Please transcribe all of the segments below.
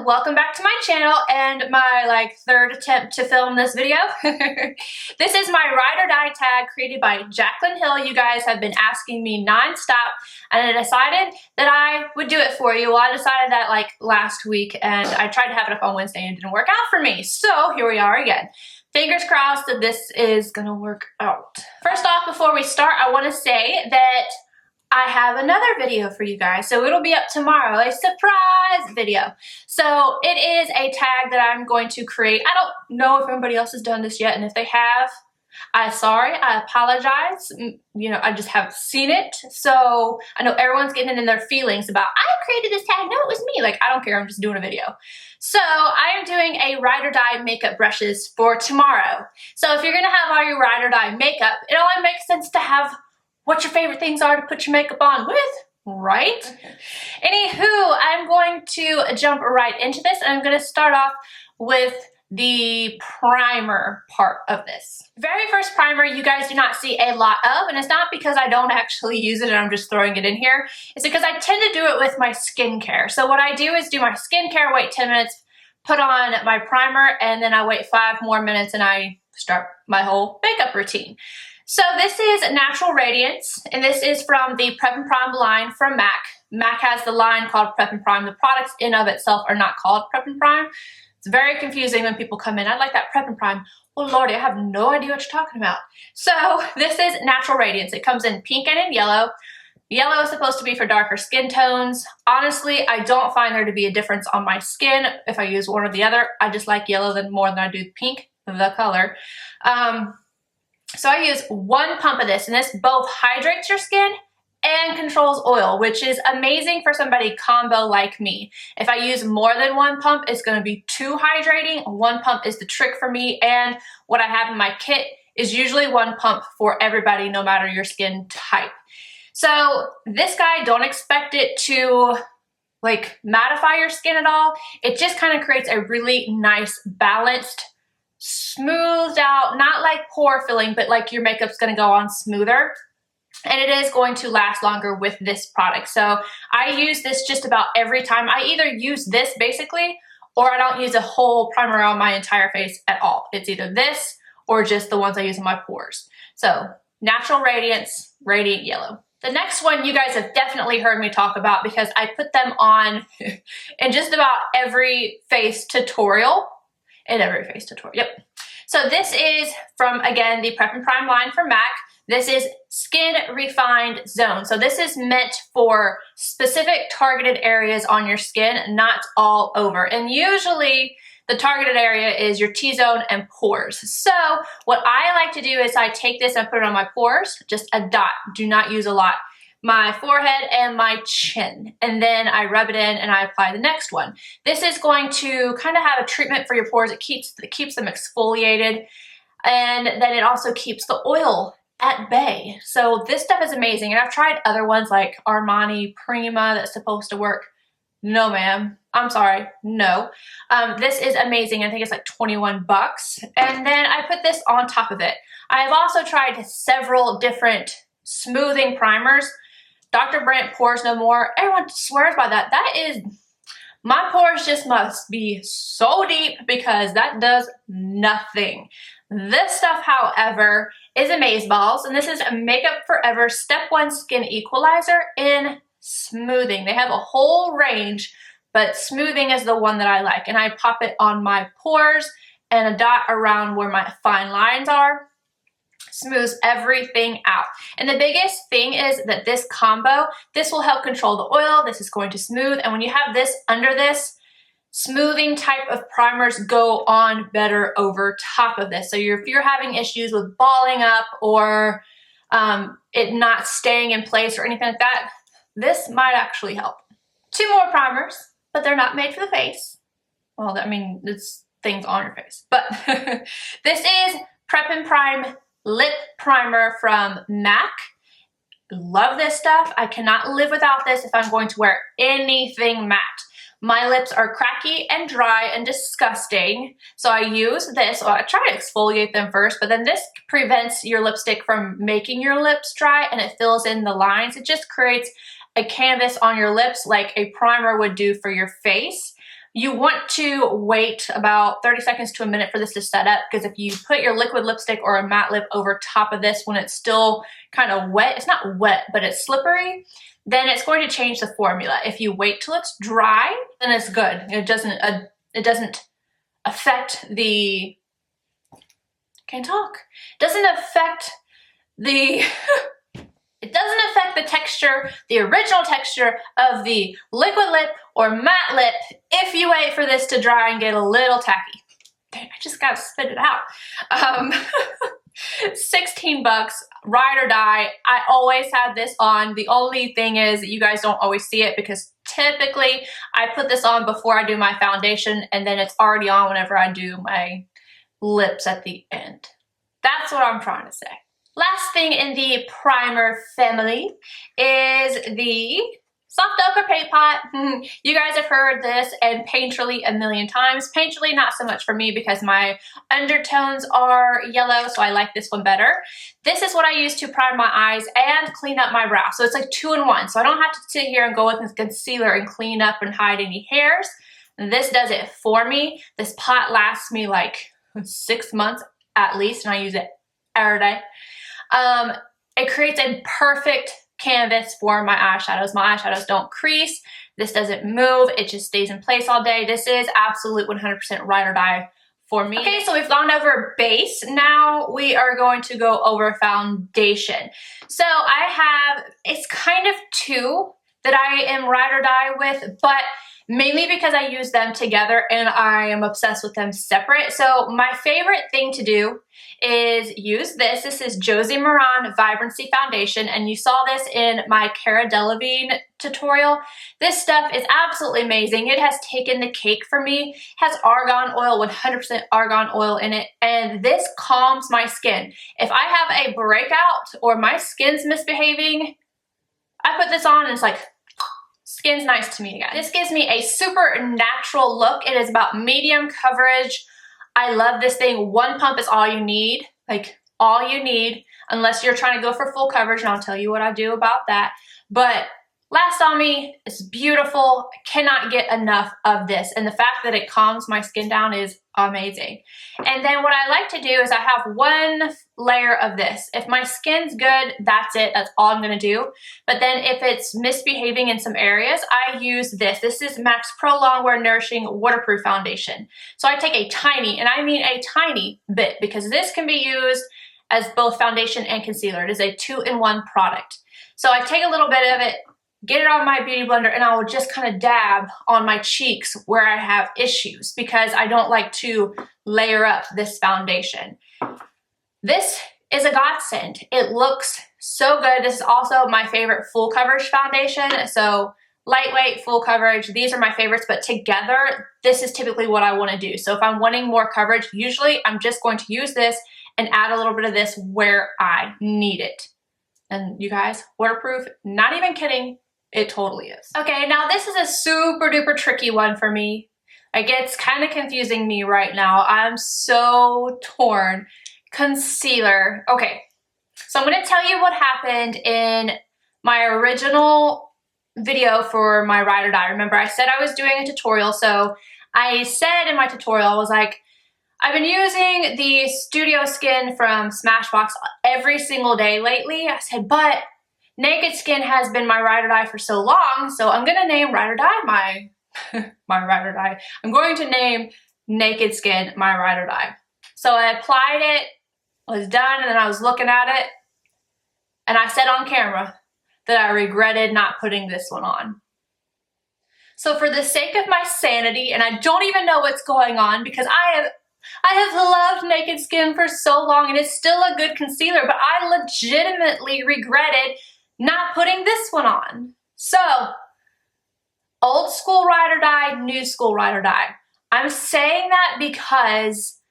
welcome back to my channel and my third attempt to film this video. This is my ride or die tag created by Jaclyn Hill. You guys have been asking me non-stop and I decided that I would do it for you. Well, I decided that last week and I tried to have it up on Wednesday and it didn't work out for me. So here we are again. Fingers crossed that this is gonna work out. First off, before we start, I want to say that I have another video for you guys, so it'll be up tomorrow, a surprise video. So it is a tag that I'm going to create. I don't know if anybody else has done this yet, and if they have, I'm sorry, I apologize. You know, I just haven't seen it, so I know everyone's getting in their feelings about, I created this tag, no, it was me. I don't care, I'm just doing a video. So I am doing a ride or die makeup brushes for tomorrow. So if you're gonna have all your ride or die makeup, it only makes sense to have what your favorite things are to put your makeup on with, right? Anywho, I'm going to jump right into this and I'm going to start off with the primer part of this. Very first primer you guys do not see a lot of, and it's not because I don't actually use it and I'm just throwing it in here. It's because I tend to do it with my skincare. So what I do is do my skincare, wait 10 minutes, put on my primer, and then I wait 5 more minutes and I start my whole makeup routine. So this is Natural Radiance, and this is from the Prep and Prime line from MAC. MAC has the line called Prep and Prime. The products in of itself are not called Prep and Prime. It's very confusing when people come in. I like that Prep and Prime. Oh lordy, I have no idea what you're talking about. So this is Natural Radiance. It comes in pink and in yellow. Yellow is supposed to be for darker skin tones. Honestly, I don't find there to be a difference on my skin if I use one or the other. I just like yellow more than I do pink, the color. So I use 1 pump of this, and this both hydrates your skin and controls oil, which is amazing for somebody combo like me. If I use more than 1 pump, it's going to be too hydrating. 1 pump is the trick for me, and what I have in my kit is usually 1 pump for everybody, no matter your skin type. So this guy, don't expect it to mattify your skin at all. It just kind of creates a really nice, balanced, smoothed out, not like pore filling, but your makeup's gonna go on smoother, and it is going to last longer with this product. So I use this just about every time. I either use this basically, or I don't use a whole primer on my entire face at all. It's either this or just the ones I use in my pores. So Natural Radiance, Radiant Yellow. The next one you guys have definitely heard me talk about because I put them on in just about every face tutorial. Yep. So this is from, again, the Prep and Prime line from MAC. This is Skin Refined Zone. So this is meant for specific targeted areas on your skin, not all over. And usually the targeted area is your T-zone and pores. So what I like to do is I take this and put it on my pores, just a dot, do not use a lot. My forehead and my chin, and then I rub it in and I apply the next one. This is going to kind of have a treatment for your pores. It keeps them exfoliated, and then it also keeps the oil at bay. So this stuff is amazing, and I've tried other ones like Armani Prima that's supposed to work. No ma'am, I'm sorry, no. This is amazing. I think it's like 21 bucks, and then I put this on top of it. I have also tried several different smoothing primers. Dr. Brandt Pores No More, everyone swears by that. That is, my pores just must be so deep because that does nothing. This stuff, however, is Amazeballs, and this is a Makeup Forever Step 1 Skin Equalizer in smoothing. They have a whole range, but smoothing is the one that I like, and I pop it on my pores and a dot around where my fine lines are. Smooths everything out. And the biggest thing is that this combo, this will help control the oil. This is going to smooth, and when you have this under this, smoothing type of primers go on better over top of this. So if you're having issues with balling up or it not staying in place or anything like that, this might actually help. 2 more primers, but they're not made for the face. Well, I mean, it's things on your face. But this is Prep and Prime Lip Primer from MAC. Love this stuff. I cannot live without this if I'm going to wear anything matte. My lips are cracky and dry and disgusting, so I use this. Well, I try to exfoliate them first, but then this prevents your lipstick from making your lips dry, and it fills in the lines. It just creates a canvas on your lips like a primer would do for your face, you want to wait about 30 seconds to a minute for this to set up, because if you put your liquid lipstick or a matte lip over top of this when it's still kind of wet, it's not wet, but it's slippery, then it's going to change the formula. If you wait till it's dry, then it's good. It doesn't affect the, can't talk. Doesn't affect the, it doesn't affect the texture, the original texture of the liquid lip or matte lip if you wait for this to dry and get a little tacky. Dang, I just gotta spit it out. 16 bucks, ride or die. I always had this on. The only thing is that you guys don't always see it because typically I put this on before I do my foundation and then it's already on whenever I do my lips at the end. That's what I'm trying to say. Last thing in the primer family is the Soft Ochre Paint Pot. You guys have heard this and Painterly a million times. Painterly not so much for me because my undertones are yellow, so I like this one better. This is what I use to prime my eyes and clean up my brow. So it's like 2-in-1. So I don't have to sit here and go with this concealer and clean up and hide any hairs. This does it for me. This pot lasts me like 6 months at least, and I use it every day. It creates a perfect canvas for my eyeshadows. My eyeshadows don't crease. This doesn't move. It just stays in place all day. This is absolute 100% ride or die for me. Okay, so we've gone over base. Now we are going to go over foundation. So I have, it's kind of two that I am ride or die with, but mainly because I use them together and I am obsessed with them separate. So my favorite thing to do is use this. This is Josie Maran Vibrancy Foundation, and you saw this in my Cara Delevingne tutorial. This stuff is absolutely amazing. It has taken the cake for me. It has argan oil, 100% argan oil in it, and this calms my skin. If I have a breakout or my skin's misbehaving, I put this on and it's like, skin's nice to me again. This gives me a super natural look. It is about medium coverage. I love this thing. One pump is all you need, like all you need, unless you're trying to go for full coverage, and I'll tell you what I do about that. But lasts on me, it's beautiful. I cannot get enough of this. And the fact that it calms my skin down is amazing. And then what I like to do is I have one layer of this. If my skin's good, that's it. That's all I'm gonna do. But then if it's misbehaving in some areas, I use this. This is MAC's Pro Longwear Nourishing Waterproof Foundation. So I take a tiny, and I mean a tiny bit, because this can be used as both foundation and concealer. It is a 2-in-1 product. So I take a little bit of it, get it on my beauty blender, and I will just kind of dab on my cheeks where I have issues because I don't like to layer up this foundation. This is a godsend. It looks so good. This is also my favorite full coverage foundation. So lightweight, full coverage, these are my favorites, but together, this is typically what I want to do. So if I'm wanting more coverage, usually I'm just going to use this and add a little bit of this where I need it. And you guys, waterproof, not even kidding. It totally is. Okay, now this is a super duper tricky one for me. Like, it's kind of confusing me right now. I'm so torn. Concealer. Okay, so I'm going to tell you what happened in my original video for my ride or die. Remember, I said I was doing a tutorial, so I said in my tutorial, I was like, I've been using the Studio Skin from Smashbox every single day lately. I said, but Naked Skin has been my ride or die for so long, so I'm gonna name ride or die my ride or die. I'm going to name Naked Skin my ride or die. So I applied it, was done, and then I was looking at it, and I said on camera that I regretted not putting this one on. So for the sake of my sanity, and I don't even know what's going on because I have loved Naked Skin for so long and it's still a good concealer, but I legitimately regretted not putting this one on. So, old school ride or die, new school ride or die. I'm saying that because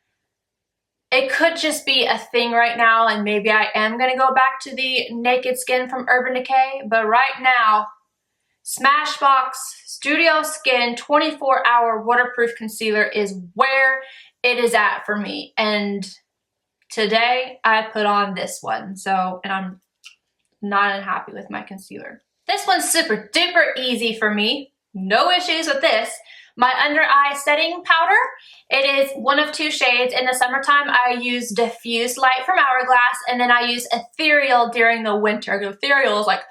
it could just be a thing right now, and maybe I am gonna go back to the Naked Skin from Urban Decay, but right now, Smashbox Studio Skin 24-hour waterproof concealer is where it is at for me. And today I put on this one, so, and I'm not unhappy with my concealer. This one's super duper easy for me. No issues with this, My under eye setting powder. It is one of two shades. In the summertime, I use Diffused light from Hourglass, and then I use Ethereal during the winter. Ethereal is like,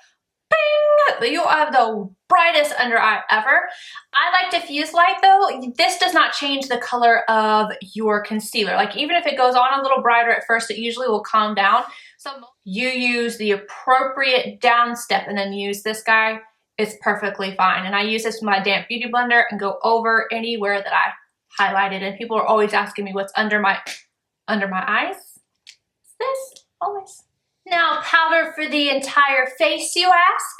bing! You have the brightest under eye ever. I like Diffused light though. This does not change the color of your concealer. Like even if it goes on a little brighter at first, it usually will calm down. So you use the appropriate down step and then use this guy. It's perfectly fine. And I use this with my damp beauty blender and go over anywhere that I highlighted. And people are always asking me what's under my eyes. It's this, always. Now, powder for the entire face, you ask?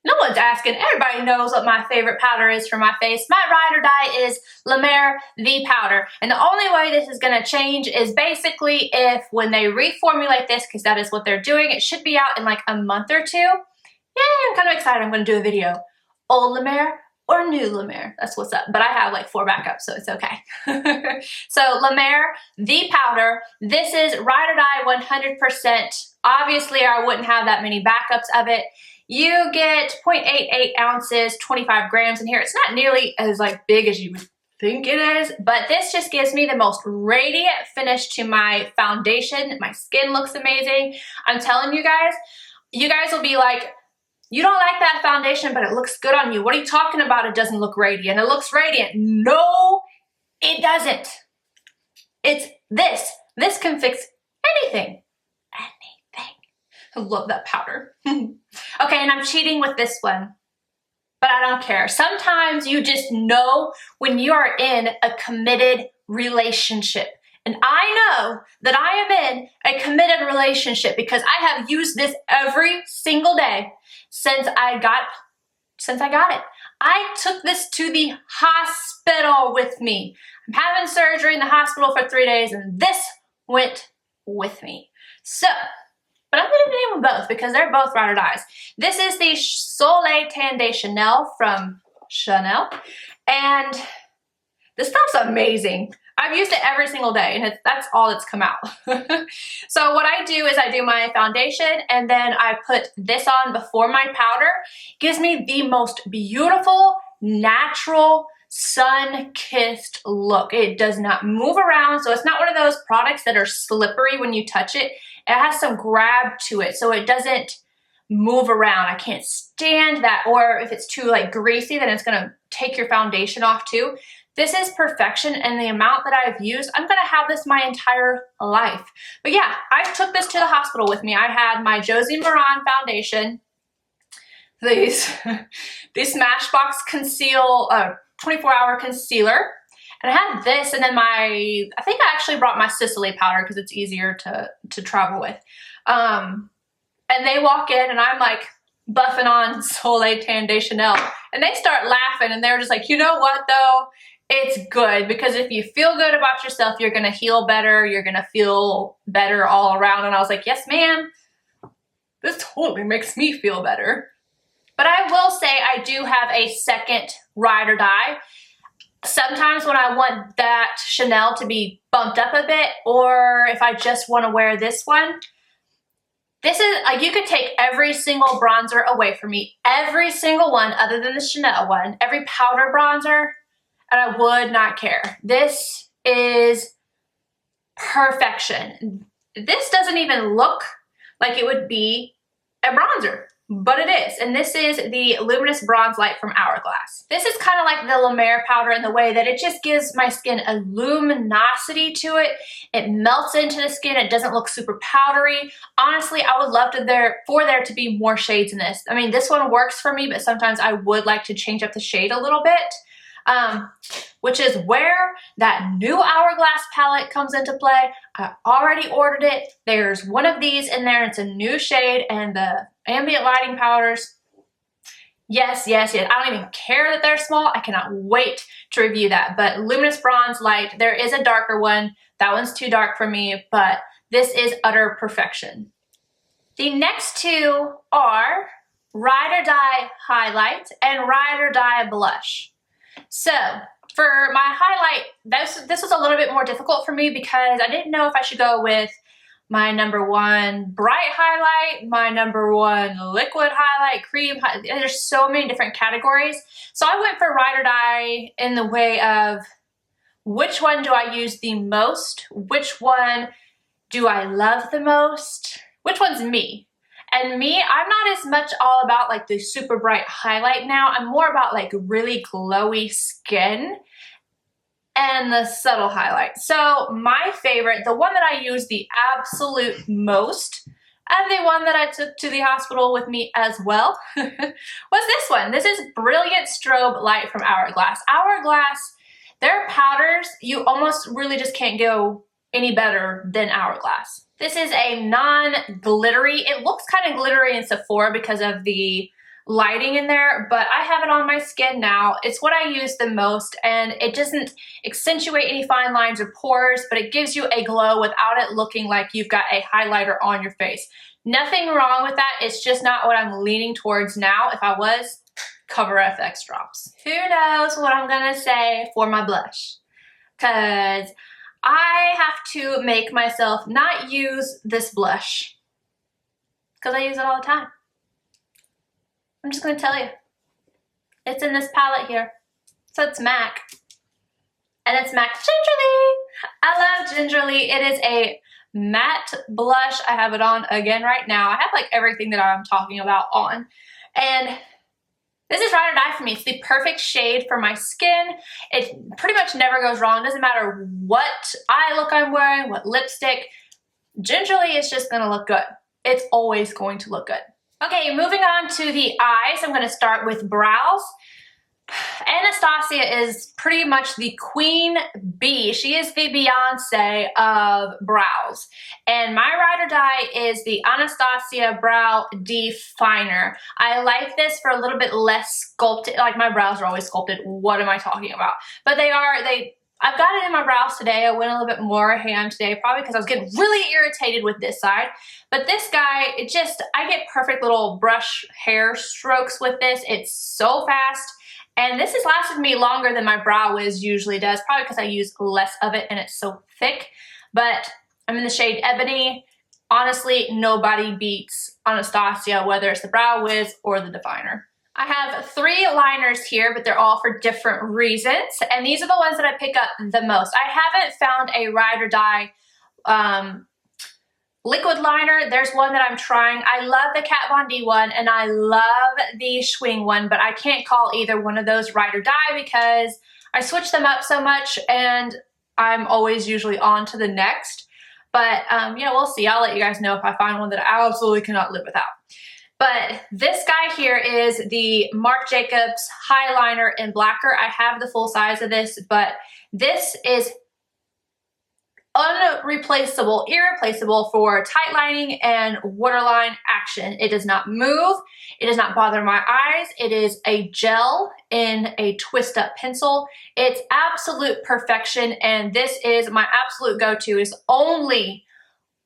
No one's asking. Everybody knows what my favorite powder is for my face. My ride or die is Mer The Powder. And the only way this is going to change is basically if when they reformulate this, because that is what they're doing, it should be out in like a month or two. Yay, I'm kind of excited. I'm going to do a video. Old Mer or new Mer. That's what's up. But I have like 4 backups, so it's okay. So Mer The Powder. This is ride or die 100%. Obviously, I wouldn't have that many backups of it. You get 0.88 ounces, 25 grams in here. It's not nearly as like big as you would think it is, but this just gives me the most radiant finish to my foundation. My skin looks amazing. I'm telling you guys will be like, you don't like that foundation, but it looks good on you. What are you talking about? It doesn't look radiant. It looks radiant. No, it doesn't. It's this. This can fix anything. Anything. I love that powder. Okay, and I'm cheating with this one, but I don't care. Sometimes you just know when you are in a committed relationship. And I know that I am in a committed relationship because I have used this every single day since I got it. I took this to the hospital with me. I'm having surgery in the hospital for 3 days and this went with me. So, but I'm going to name them both because they're both ride or dies. This is the Soleil Tan De Chanel from Chanel. And this stuff's amazing. I've used it every single day and that's all that's come out. So what I do is I do my foundation and then I put this on before my powder. It gives me the most beautiful, natural, sun-kissed look. It does not move around, so it's not one of those products that are slippery when you touch it. It has some grab to it, so it doesn't move around. I can't stand that. Or if it's too like greasy, then it's gonna take your foundation off too. This is perfection, and the amount that I've used, I'm gonna have this my entire life. But yeah, I took this to the hospital with me. I had my Josie Maran foundation, these Smashbox conceal 24-hour concealer, and I had this, and then I think I actually brought my Sicily powder because it's easier to travel with. And they walk in, and I'm like buffing on Soleil Tan De Chanel, and they start laughing, and they're just like, you know what though? It's good, because if you feel good about yourself, you're gonna heal better, you're gonna feel better all around. And I was like, yes ma'am, this totally makes me feel better. But I will say I do have a second ride or die. Sometimes when I want that Chanel to be bumped up a bit, or if I just want to wear this one, this is, you could take every single bronzer away from me, every single one other than the Chanel one, every powder bronzer, and I would not care. This is perfection. This doesn't even look like it would be a bronzer, but it is. And this is the Luminous Bronze Light from Hourglass. This is kind of like the Mer powder in the way that it just gives my skin a luminosity to it. It melts into the skin. It doesn't look super powdery. Honestly, I would love for there to be more shades in this. I mean, this one works for me, but sometimes I would like to change up the shade a little bit. Which is where that new Hourglass palette comes into play. I already ordered it. There's one of these in there. It's a new shade, and the ambient lighting powders. Yes, yes, yes. I don't even care that they're small. I cannot wait to review that. But Luminous Bronze Light, there is a darker one. That one's too dark for me, but this is utter perfection. The next two are Ride or Die Highlight and Ride or Die Blush. So for my highlight, this was a little bit more difficult for me because I didn't know if I should go with my #1 bright highlight, my #1 liquid highlight, cream highlight. There's so many different categories. So I went for ride or die in the way of which one do I use the most? Which one do I love the most? Which one's me? And me, I'm not as much all about like the super bright highlight now. I'm more about like really glowy skin and the subtle highlight. So my favorite, the one that I use the absolute most, and the one that I took to the hospital with me as well, was this one. This is Brilliant Strobe Light from Hourglass. Hourglass, their powders, you almost really just can't go any better than Hourglass. This is a non-glittery, it looks kind of glittery in Sephora because of the lighting in there, but I have it on my skin now. It's what I use the most, and it doesn't accentuate any fine lines or pores, but it gives you a glow without it looking like you've got a highlighter on your face. Nothing wrong with that. It's just not what I'm leaning towards now. If I was, Cover FX drops. Who knows what I'm gonna say for my blush? Cause I have to make myself not use this blush because I use it all the time. I'm just gonna tell you. It's in this palette here. So it's MAC. And it's MAC Gingerly. I love Gingerly. It is a matte blush. I have it on again right now. I have like everything that I'm talking about on. And this is ride or die for me. It's the perfect shade for my skin. It pretty much never goes wrong. It doesn't matter what eye look I'm wearing, what lipstick. Gingerly is just gonna look good. It's always going to look good. Okay, moving on to the eyes. I'm gonna start with brows. Anastasia is pretty much the queen bee. She is the Beyonce of brows. And my ride or die is the Anastasia Brow Definer. I like this for a little bit less sculpted. Like my brows are always sculpted. What am I talking about? But I've got it in my brows today. I went a little bit more ham today, probably because I was getting really irritated with this side. But this guy, I get perfect little brush hair strokes with this. It's so fast. And this has lasted me longer than my Brow Wiz usually does, probably because I use less of it and it's so thick. But I'm in the shade Ebony. Honestly, nobody beats Anastasia, whether it's the Brow Wiz or the Definer. I have 3 liners here, but they're all for different reasons. And these are the ones that I pick up the most. I haven't found a ride or die liquid liner. There's one that I'm trying. I love the Kat Von D one and I love the Schwing one, but I can't call either one of those ride or die because I switch them up so much and I'm always usually on to the next. But yeah, we'll see. I'll let you guys know if I find one that I absolutely cannot live without. But this guy here is the Marc Jacobs Highliner in Blacquer. I have the full size of this, but this is irreplaceable for tight lining and waterline action. It does not move. It does not bother my eyes. It is a gel in a twist up pencil. It's absolute perfection, and this is my absolute go-to. Is only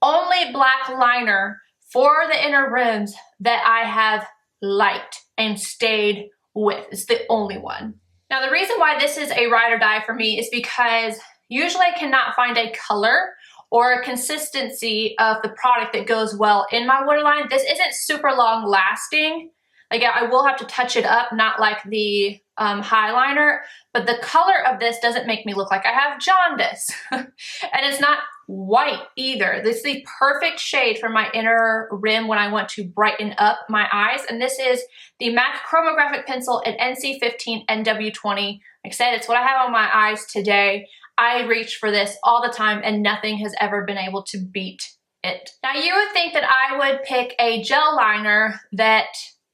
black liner for the inner rims that I have liked and stayed with. It's the only one. Now the reason why this is a ride or die for me is because usually I cannot find a color or a consistency of the product that goes well in my waterline. This isn't super long lasting. Like I will have to touch it up, not like the Highliner, but the color of this doesn't make me look like I have jaundice. And it's not white either. This is the perfect shade for my inner rim when I want to brighten up my eyes. And this is the MAC Chromographic Pencil in NC15 NW20. Like I said, it's what I have on my eyes today. I reach for this all the time and nothing has ever been able to beat it. Now you would think that I would pick a gel liner that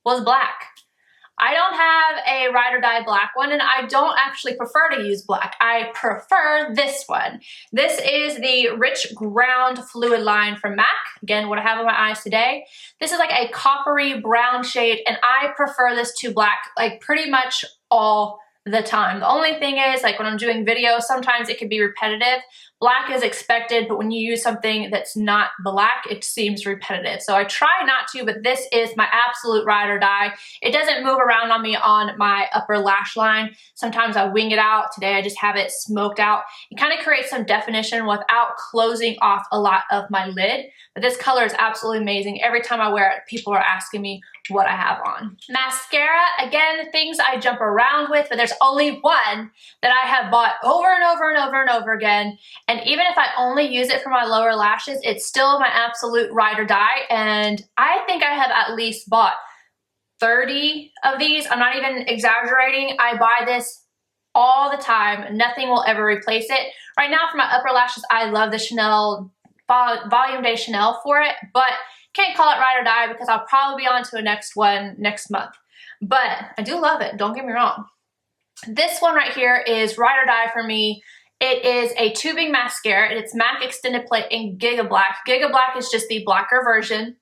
was black. I don't have a ride or die black one, and I don't actually prefer to use black. I prefer this one. This is the Rich Ground Fluidline from MAC. Again, what I have on my eyes today. This is like a coppery brown shade, and I prefer this to black like pretty much all the time. The only thing is, like when I'm doing videos, sometimes it can be repetitive. Black is expected, but when you use something that's not black, it seems repetitive. So I try not to, but this is my absolute ride or die. It doesn't move around on me on my upper lash line. Sometimes I wing it out. Today I just have it smoked out. It kind of creates some definition without closing off a lot of my lid. But this color is absolutely amazing. Every time I wear it, people are asking me what I have on. Mascara, again, things I jump around with, but there's only one that I have bought over and over and over and over again. And even if I only use it for my lower lashes, it's still my absolute ride or die. And I think I have at least bought 30 of these. I'm not even exaggerating. I buy this all the time. Nothing will ever replace it. Right now for my upper lashes, I love the Chanel Volume de Chanel for it, but can't call it ride or die because I'll probably be on to a next one next month. But I do love it, don't get me wrong. This one right here is ride or die for me. It is a tubing mascara, and it's MAC Extended Play in Gigablack. Gigablack is just the blacker version.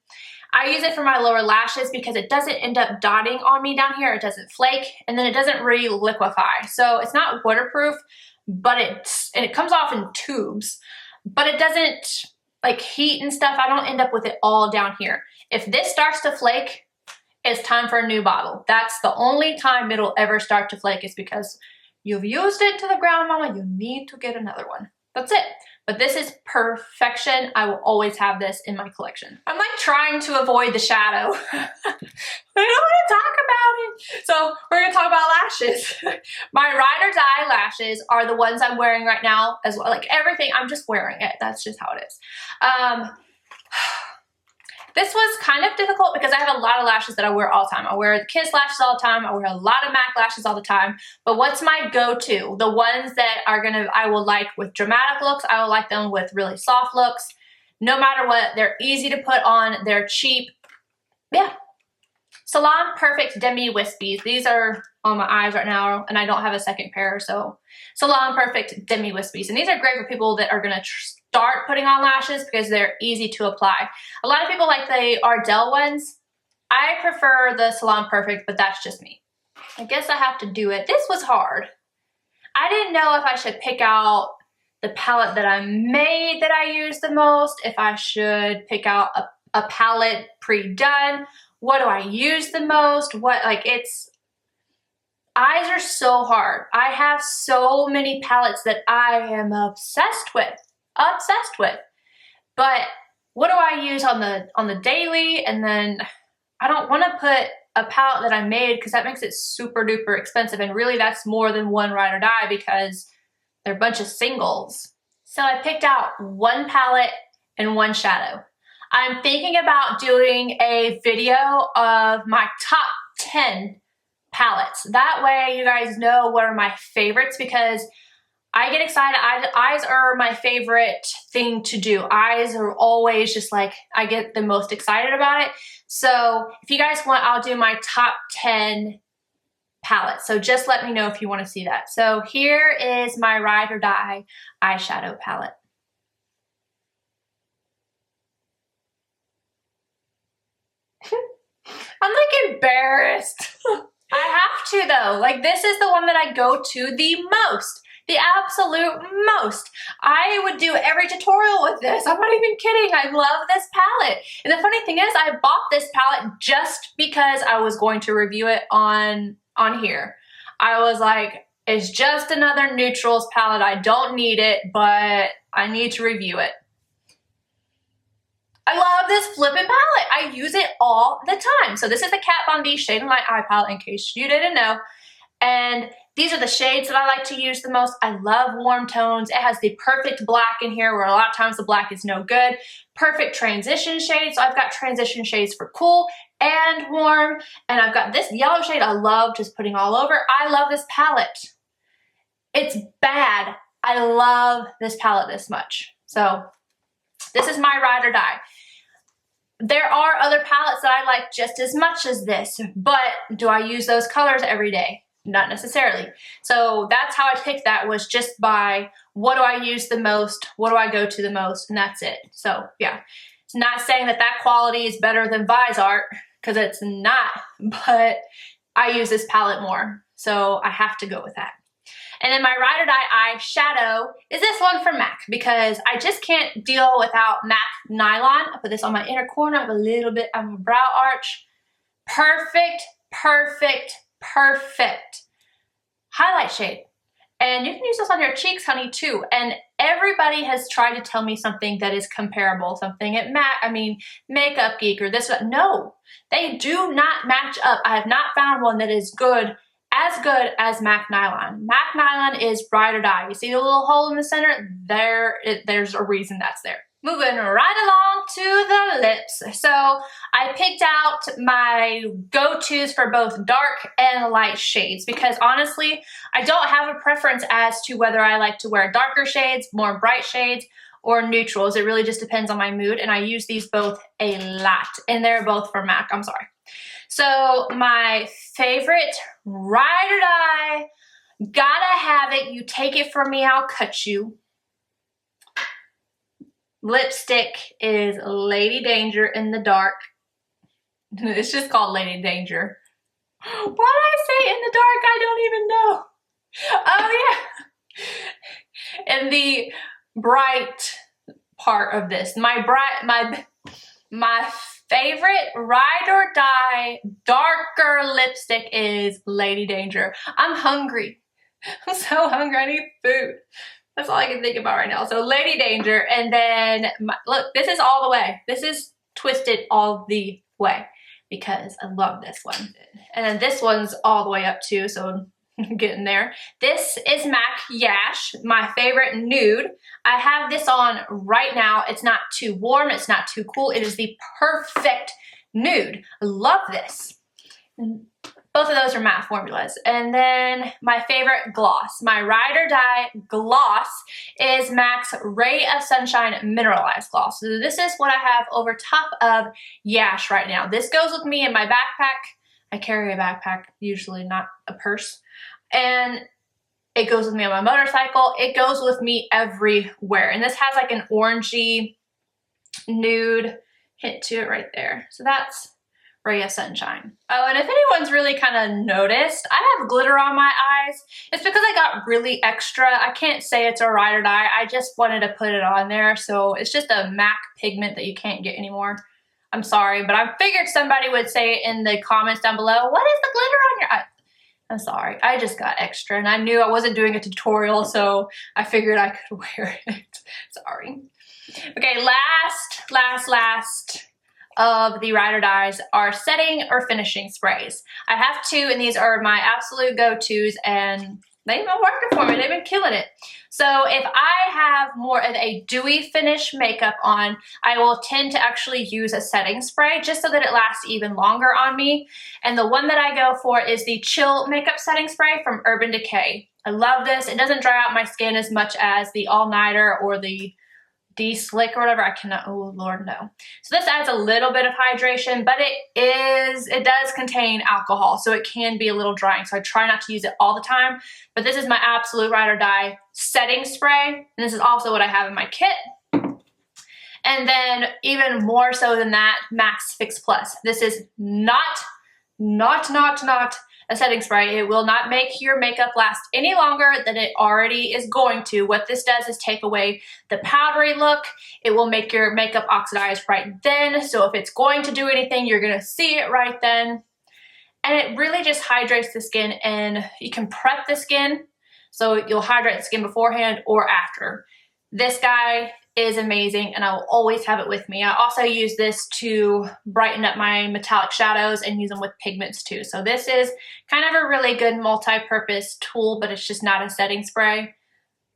I use it for my lower lashes because it doesn't end up dotting on me down here. It doesn't flake, and then it doesn't re-liquefy. So it's not waterproof, but it comes off in tubes, but it doesn't like heat and stuff. I don't end up with it all down here. If this starts to flake, it's time for a new bottle. That's the only time it'll ever start to flake, is because you've used it to the ground, mama. You need to get another one. That's it. But this is perfection. I will always have this in my collection. I'm like trying to avoid the shadow. I don't want to talk about it. So we're gonna talk about lashes. My ride or die lashes are the ones I'm wearing right now as well. Like everything, I'm just wearing it. That's just how it is. This was kind of difficult because I have a lot of lashes that I wear all the time. I wear the Kiss lashes all the time. I wear a lot of MAC lashes all the time. But what's my go-to? The ones that I will like with dramatic looks. I will like them with really soft looks. No matter what, they're easy to put on. They're cheap. Yeah. Salon Perfect Demi Wispies. These are on my eyes right now, and I don't have a second pair, so Salon Perfect Demi Wispies. And these are great for people that are going to start putting on lashes because they're easy to apply. A lot of people like the Ardell ones. I prefer the Salon Perfect, but that's just me. I guess I have to do it. This was hard. I didn't know if I should pick out the palette that I made that I use the most, if I should pick out a palette pre-done. What do I use the most? Eyes are so hard. I have so many palettes that I am obsessed with. But what do I use on the daily? And then I don't want to put a palette that I made because that makes it super duper expensive. And really that's more than one ride or die because they're a bunch of singles. So I picked out one palette and one shadow. I'm thinking about doing a video of my top 10 palettes. That way you guys know what are my favorites, because I get excited. Eyes are my favorite thing to do. Eyes are always just like, I get the most excited about it. So if you guys want, I'll do my top 10 palettes. So just let me know if you want to see that. So here is my ride or die eyeshadow palette. I'm like embarrassed. I have to though. Like this is the one that I go to the most. The absolute most. I would do every tutorial with this. I'm not even kidding. I love this palette. And the funny thing is I bought this palette just because I was going to review it on here. I was like, it's just another neutrals palette. I don't need it, but I need to review it. I love this flippin' palette. I use it all the time. So this is the Kat Von D Shade and Light Eye Palette, in case you didn't know. And these are the shades that I like to use the most. I love warm tones. It has the perfect black in here, where a lot of times the black is no good. Perfect transition shades. So I've got transition shades for cool and warm. And I've got this yellow shade I love just putting all over. I love this palette. It's bad. I love this palette this much. So this is my ride or die. There are other palettes that I like just as much as this, but do I use those colors every day? Not necessarily. So that's how I picked that, was just by what do I use the most, what do I go to the most, and that's it. So yeah, it's not saying that that quality is better than Vi's art, because it's not, but I use this palette more. So I have to go with that. And then my Ride or Die eyeshadow is this one from MAC because I just can't deal without MAC Nylon. I put this on my inner corner. I have a little bit of a brow arch. Perfect, perfect, perfect highlight shade. And you can use this on your cheeks, honey, too. And everybody has tried to tell me something that is comparable, something at Makeup Geek or this. No, they do not match up. I have not found one that is good as MAC Nylon. MAC Nylon is Ride or Die. You see the little hole in the center? There's a reason that's there. Moving right along to the lips. So I picked out my go-tos for both dark and light shades because honestly, I don't have a preference as to whether I like to wear darker shades, more bright shades, or neutrals. It really just depends on my mood, and I use these both a lot, and they're both from MAC. I'm sorry. So my favorite Ride or Die, gotta have it. You take it from me, I'll cut you. Lipstick is Lady Danger in the dark. It's just called Lady Danger. Why did I say in the dark? I don't even know. Oh yeah. And the bright part of this, my favorite Ride or Die darker lipstick is Lady Danger. I'm hungry. I'm so hungry. I need food. That's all I can think about right now. So Lady Danger, and then, look, this is all the way. This is twisted all the way because I love this one. And then this one's all the way up too, so I'm getting there. This is MAC Yash, my favorite nude. I have this on right now. It's not too warm, it's not too cool. It is the perfect nude. I love this. Both of those are matte formulas. And then my favorite gloss, my Ride or Die gloss is MAC's Ray of Sunshine Mineralized Gloss. So this is what I have over top of Yash right now. This goes with me in my backpack. I carry a backpack, usually not a purse. And it goes with me on my motorcycle. It goes with me everywhere. And this has like an orangey nude hint to it right there. So that's Ray of Sunshine. Oh, and if anyone's really kind of noticed, I have glitter on my eyes. It's because I got really extra. I can't say it's a Ride or Die. I just wanted to put it on there. So it's just a MAC pigment that you can't get anymore. I'm sorry, but I figured somebody would say in the comments down below, what is the glitter on your eye? I'm sorry, I just got extra and I knew I wasn't doing a tutorial, so I figured I could wear it. Sorry. Okay, last of the Ride or Dies are setting or finishing sprays. I have two, and these are my absolute go-tos, and they've been working for me. They've been killing it. So if I have more of a dewy finish makeup on, I will tend to actually use a setting spray just so that it lasts even longer on me. And the one that I go for is the Chill Makeup Setting Spray from Urban Decay. I love this. It doesn't dry out my skin as much as the All Nighter or the De-Slick or whatever. I cannot, oh Lord, no. So this adds a little bit of hydration, but it does contain alcohol, so it can be a little drying. So I try not to use it all the time, but this is my absolute Ride or Die setting spray. And this is also what I have in my kit. And then even more so than that, Max Fix Plus. This is not a setting spray. It will not make your makeup last any longer than it already is going to. What this does is take away the powdery look. It will make your makeup oxidize right then. So if it's going to do anything, you're gonna see it right then. And it really just hydrates the skin, and you can prep the skin. So you'll hydrate the skin beforehand or after. This guy is amazing, and I will always have it with me. I also use this to brighten up my metallic shadows and use them with pigments too. So this is kind of a really good multi-purpose tool, but it's just not a setting spray.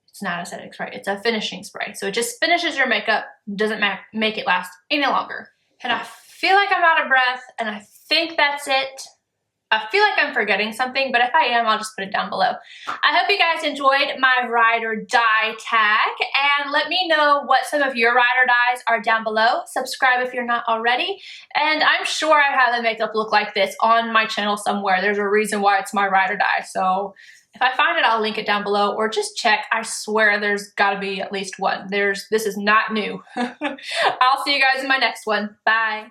It's not a setting spray, it's a finishing spray. So it just finishes your makeup, doesn't make it last any longer. And I feel like I'm out of breath, and I think that's it. I feel like I'm forgetting something, but if I am, I'll just put it down below. I hope you guys enjoyed my Ride or Die tag, and let me know what some of your Ride or Dies are down below. Subscribe if you're not already, and I'm sure I have the makeup look like this on my channel somewhere. There's a reason why it's my Ride or Die, so if I find it, I'll link it down below, or just check. I swear there's gotta be at least one. This is not new. I'll see you guys in my next one. Bye.